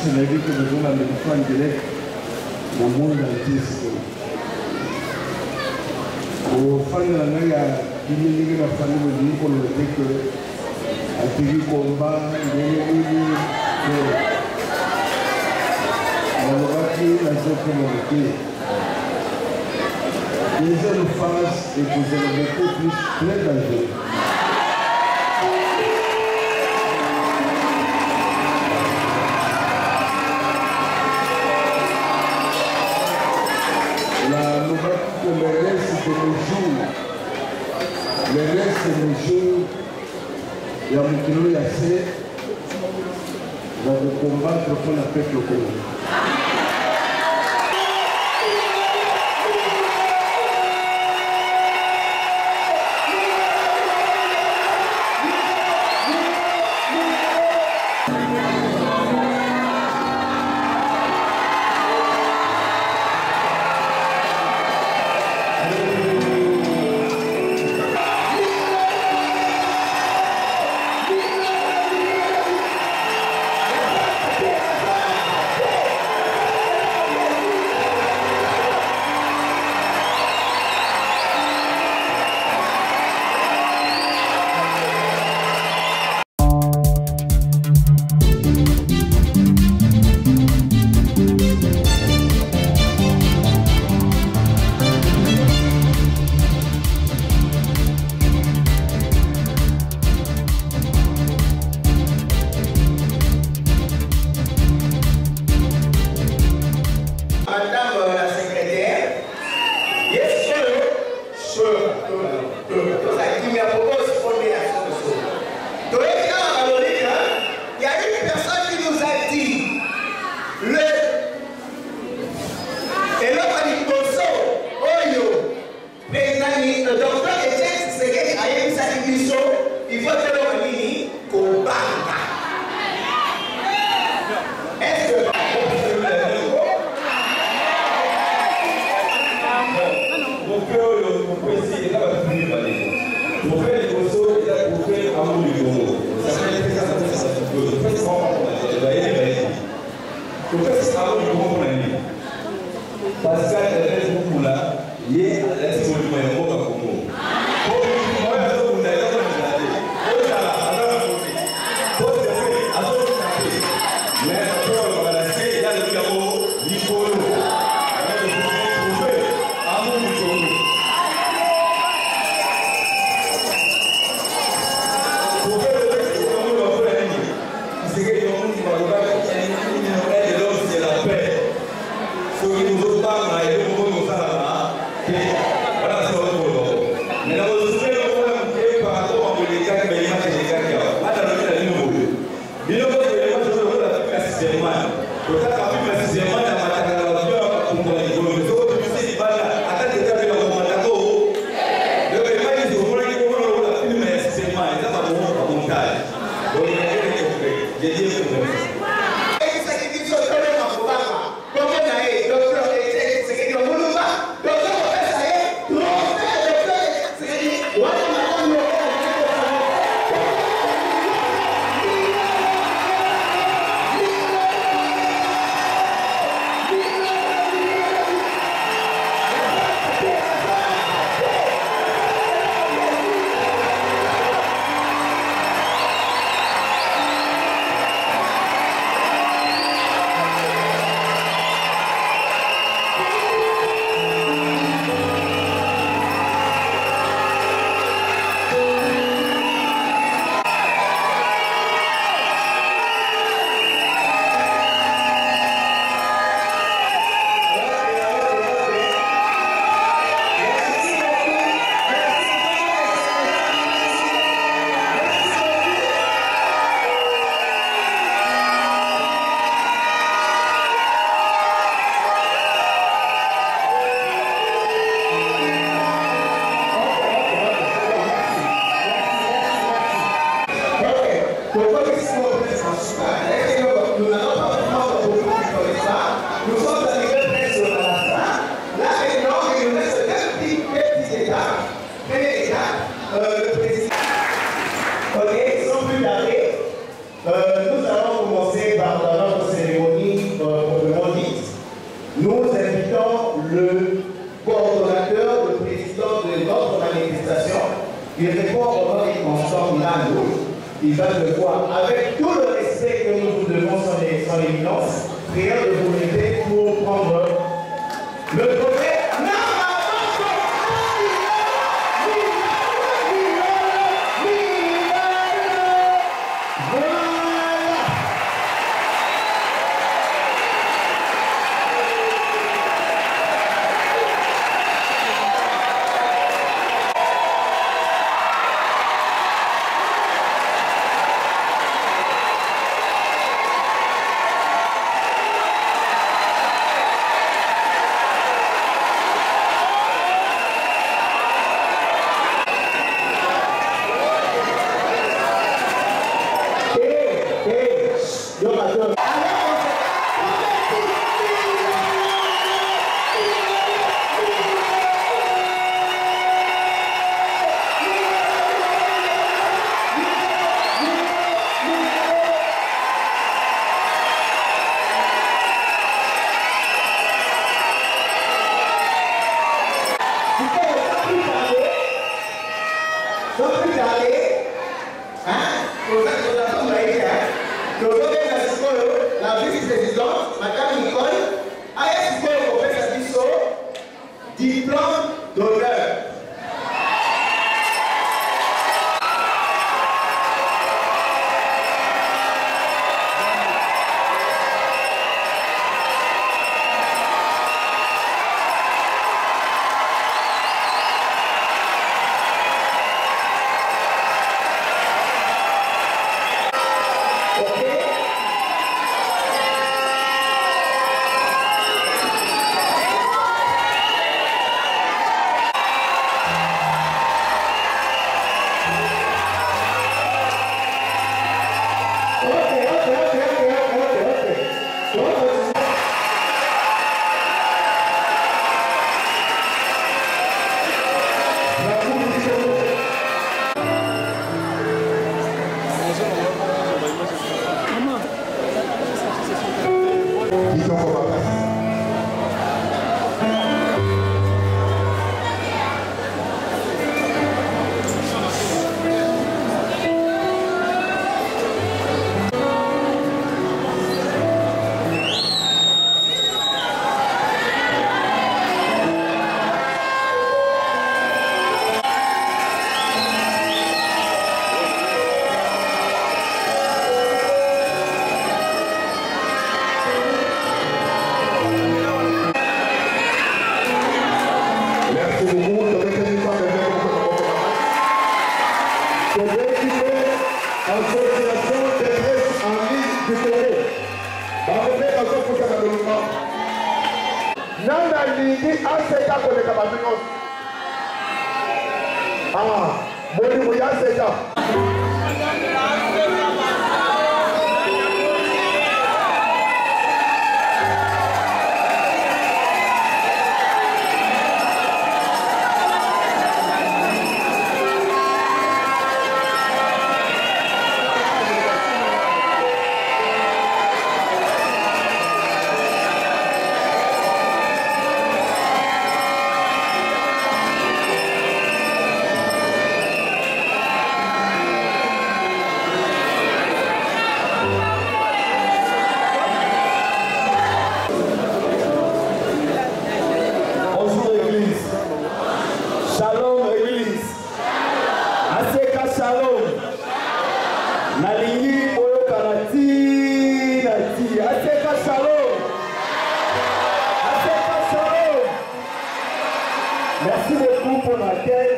c'est la vie que nous avons en direct dans le monde entier. Au fin de l'année, il y a une famille pour le fait que à Tiri combat, il y a la communauté. Les jeunes fassent et vous allez beaucoup plus très dangereux. La nouvelle que le reste de nos jours, le reste de nos jours, il y a beaucoup de assez, va vous combattre pour la paix au Congo. il va devoir, avec tout le respect que nous vous devons son éminence, prière de vous aider pour prendre le trophée. La vice-présidente, Madame Nicole, a assisté au professeur diplôme d'honneur. Merci beaucoup pour l'accueil.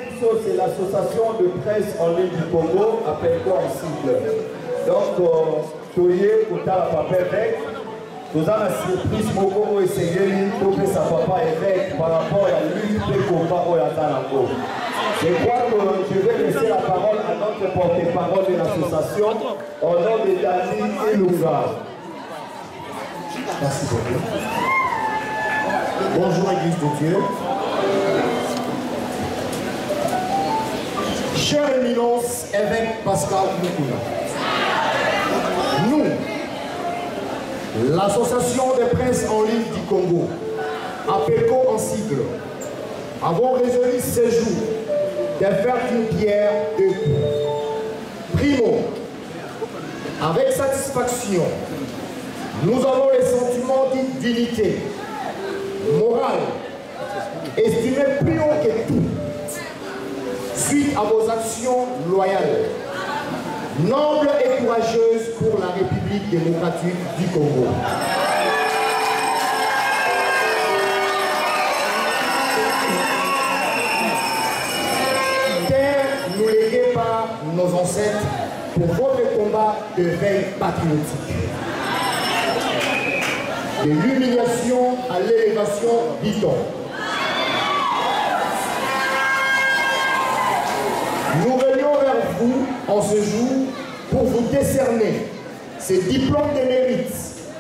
C'est l'association de presse en ligne du Congo, appelle quoi en sigle. Donc, Toye, Kouta, Papa Évêque, nous avons la surprise Moko essayé de sa papa évêque par rapport à lui, le combat au Yatanango. Je crois que je vais laisser la parole à notre porte-parole de l'association au nom de Dani Ilunga. Merci beaucoup. Bonjour Église de Dieu. Chère éminence, évêque Pascal Mukuna. Nous, l'association des princes en ligne du Congo, APECO en sigle, avons résolu ce jour de faire une pierre de coups. Primo, Avec satisfaction, nous avons le sentiment d'unité morale, estimé plus haut que tout, suite à vos actions loyales, nobles et courageuses pour la République démocratique du Congo. Terre nous léguée par nos ancêtres pour votre combat de veille patriotique. De l'humiliation à l'élévation, dit-on. Nous venions vers vous en ce jour pour vous décerner ces diplômes de mérite,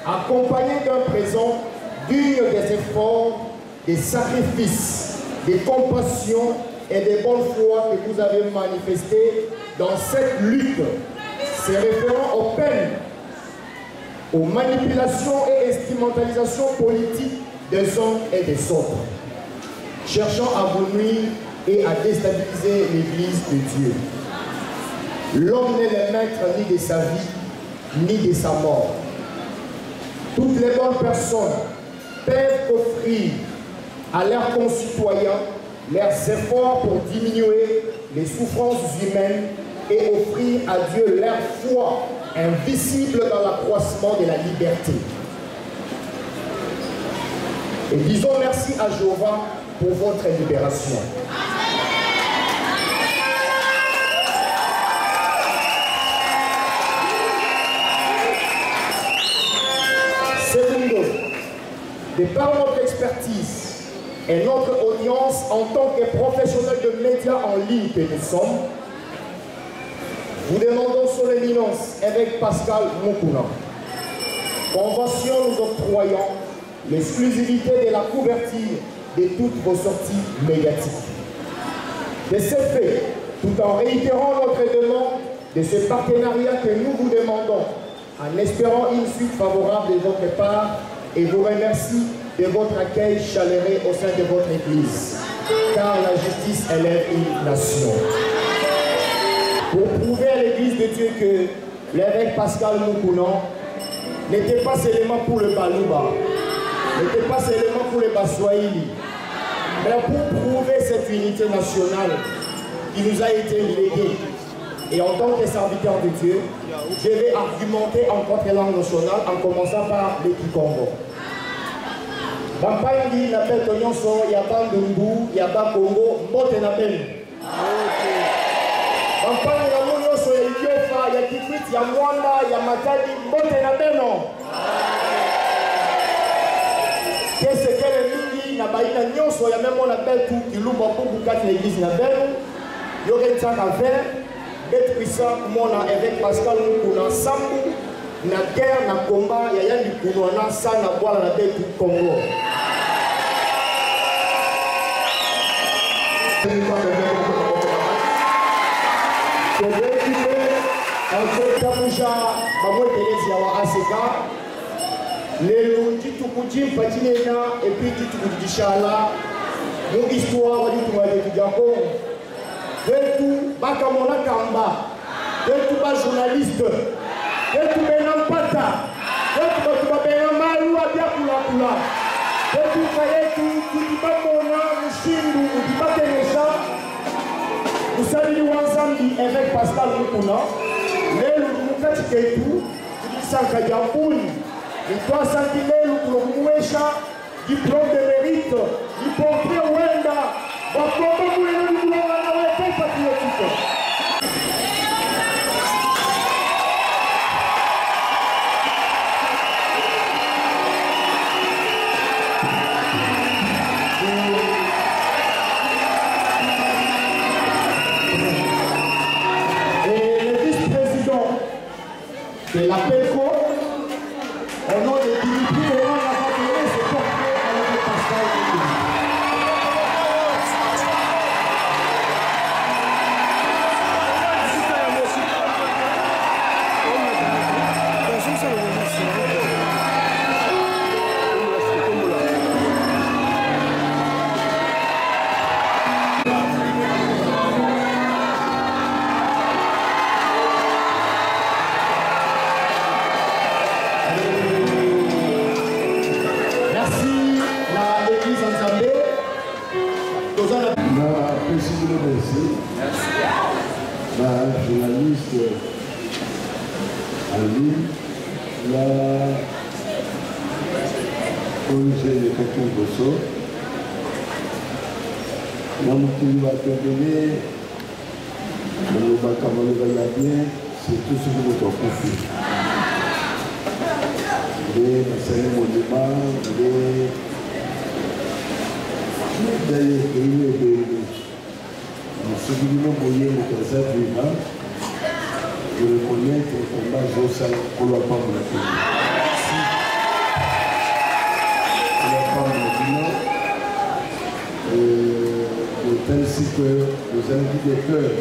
accompagnés d'un présent digne des efforts, des sacrifices, des compassions et des bonnes foi que vous avez manifestés dans cette lutte, se référant aux peines, aux manipulations et instrumentalisations politiques des uns et des autres, cherchant à vous nuire et à déstabiliser l'Église de Dieu. L'homme n'est le maître ni de sa vie, ni de sa mort. Toutes les bonnes personnes peuvent offrir à leurs concitoyens leurs efforts pour diminuer les souffrances humaines et offrir à Dieu leur foi invisible dans l'accroissement de la liberté. Et disons merci à Jéhovah pour votre libération. Segundo, de par notre expertise et notre audience en tant que professionnels de médias en ligne que nous sommes, vous demandons son éminence, évêque Pascal Mukuna, convention nous octroyant l'exclusivité de la couverture de toutes vos sorties médiatiques. De ce fait, tout en réitérant notre demande de ce partenariat que nous vous demandons, en espérant une suite favorable de votre part, et vous remercie de votre accueil chaleureux au sein de votre Église, car la justice élève une nation. Pour prouver à l'Église de Dieu que l'évêque Pascal Mukuna n'était pas seulement pour le Baluba, n'était pas seulement pour le Baswahili, mais pour prouver cette unité nationale qui nous a été léguée. Et en tant que serviteur de Dieu, je vais argumenter en quatre langues nationales, en commençant par le Kikongo. Bampangi na beto nyonso ya Bandundu ya Bakongo mbote na benu. Bampangi na mo nyonso ya Idiofa ya Kikwit ya Mwanda ya Matadi mbote na beno. Kese kele mingi na baina nyonso ya memo na betu kilumba bubu kati na église na benu. Yoke tsaka ver bet puissant kumona évêque Pascal Mukuna sambu na guerre na combat ya yandi kunwana sana bwala na betu Congo. Kamusha bamwetelezi ya wa ACK lelo nditukujimpa chinena epi nditukujishala mu histoire wa ditu wa Jako wetu baka mona kamba wetu ba journaliste wetu benampata wetu batu babena malu abia kula wetu kayetu kutibamona mushindu utibatenesha usabili wanzambi évêque Pascal Mukuna lelo mukati ketu sanka japuni itwa sanki lelo kulomwesha diplôme de mérite ipokre wenda bakomba mwene diplôme na wewe patriotique. Et la PECO, au nom de Dimitri, on a rappelé ce portrait à l'évêque Pascal Mukuna. ONG de Kakin Bosso. Namukili Batendele, Malobaka Malobaka bien, c'est tout ce que vous avez confié. Les Massali Monument, les d'ailleurs, il est de ce que nous voyons dans cette vivant, de reconnaître le combat social pour la femme de la famille. Pour la femme de la famille, ainsi que nos amis des cœurs,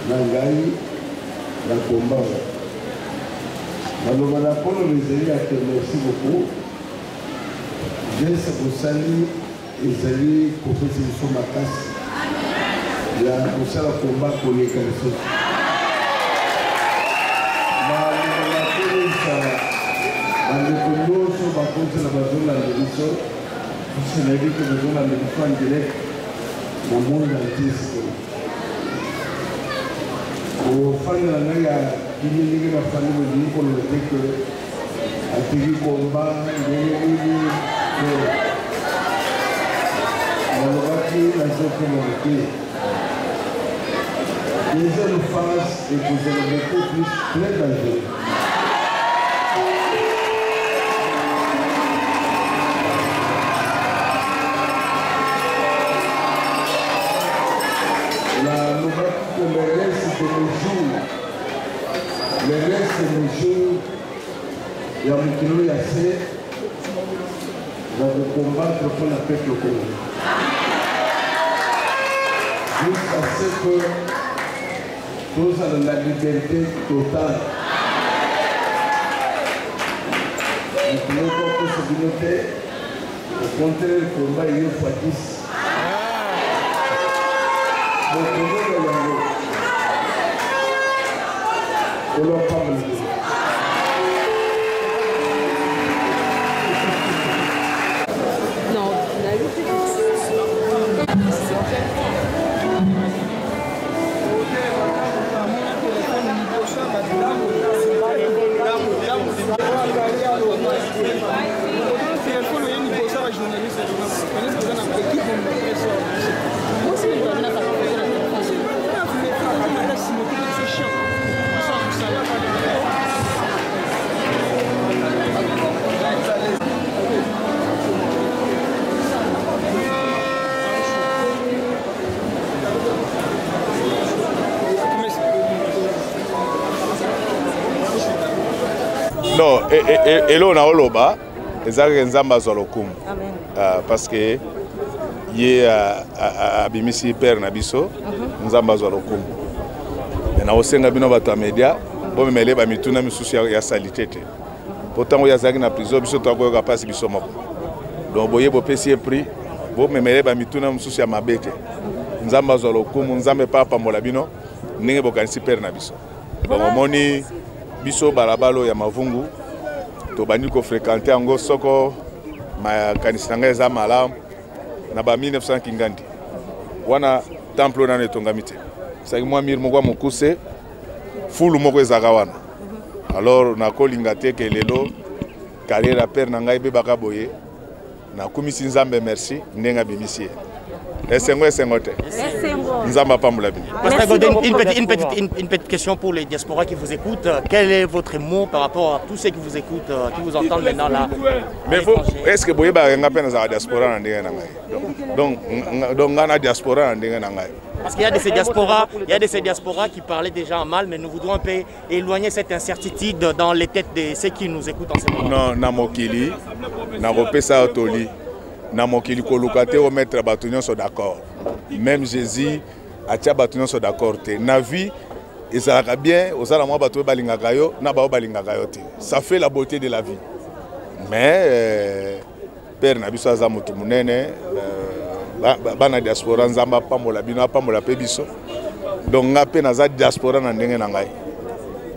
Nangaï, la combat. Alors, la pour les amis, merci beaucoup. Je vous salue. Ezali compétition makasi ya kosala combat koleka biso bandeko nyonso bakotela bazolanda biso bisenayebi ke bazolanda biso en direct na monde entier sikoyo kofanda na ngai ya kini ndenge bafandi bolingi koloba te ke ateki combat ndenge nini la communauté. Les jeunes phases et vous allez beaucoup plus très dangereux. La nouvelle que le reste de nos jours, le reste de nos jours, il y a un kilo yassé, va vous combattre pour la paix au Congo. Jusqu'à ce que tous aient la liberté totale. Nous pouvons pas se noter, au contraire, le combat est une fois 10. Le combat est un peu. Non, on a vu que non, et là on a oloba, les Nzamba Zolokum. Parce que y a Bimisi Père Nabiso, Nzamba Zolokum. Mais na osenga bino bata media, bon me leba mituna misusu ya salitete. Pourtant ya zaki na prison biso to ko ka passe biso moko. Donc boye bo pesi prix, bon me leba mituna misusu ya mabete. Nzamba Zolokum, Nzambe papa molabino, ninge bokanisi Père Nabiso. Bon moni biso balabalo ya mavungu to bandi ko fréquenter ango soko ma kanisanga eza malamu na ba 1900 kingandi wana temple na netongamite saki mwa mir moko mokuse fulu moko ezaka wana alors na kolinga te ke lelo carrière père na ngai be baka boye na komisi Nzambe merci ndenga bimisi esengo te Nzamba pamula bini. Une petite question pour les diasporas qui vous écoutent. Quel est votre mot par rapport à tous ceux qui vous écoutent, qui vous entendent maintenant là? Mais est-ce que vous avez un peu de diaspora? Donc, on diaspora. Parce qu'il y a de ces diasporas qui parlaient déjà en mal, mais nous voudrons un peu éloigner cette incertitude dans les têtes de ceux qui nous écoutent en ce moment. Non, Namokili, Naropesa Otoli, Namokili Kolukate, au maître Batunion sont d'accord. Même Jésus, Atia Batunion sont d'accord. Na vie, et ça va bien, aux alamoi Batou Balingagayo, Nabao Balingagayo. Ça fait la beauté de la vie. Mais, Père Nabiso Azamutu Munene, bana diaspora Nzamba Pamola Bino, Pamola Pebiso. Donc, on a diaspora Nandenge Nangai.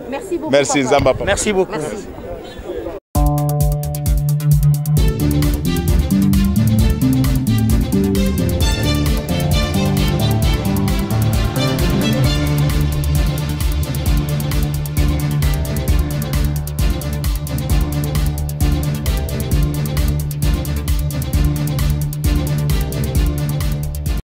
Merci beaucoup. Merci Nzamba. Merci beaucoup. Merci.